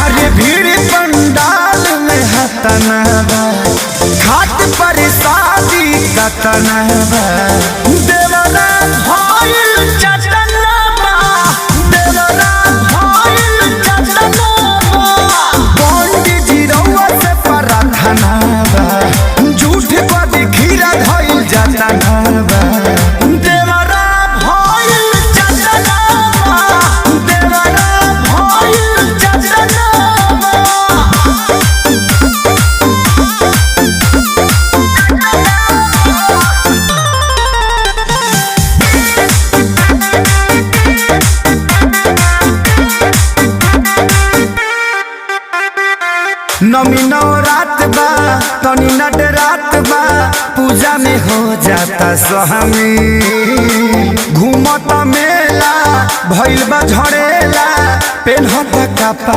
अरे भीड़ पंडाल में हतना बा, घाट पर शादी कतना बा, देवरा भइल चटना बा, देवरा भइल चटना बा। पंडित जी रउआ से प्रार्थना बा, झूठ पर खीरा धइल जतना बा, देवरा भइल चटना बा, देवरा भइल चटना बा। नमी नवरात बा तनी नट रात बा, पूजा में हो जाता स्वामी। घूमता मेला भइल बा झड़ेला, पेन्हता कपड़ा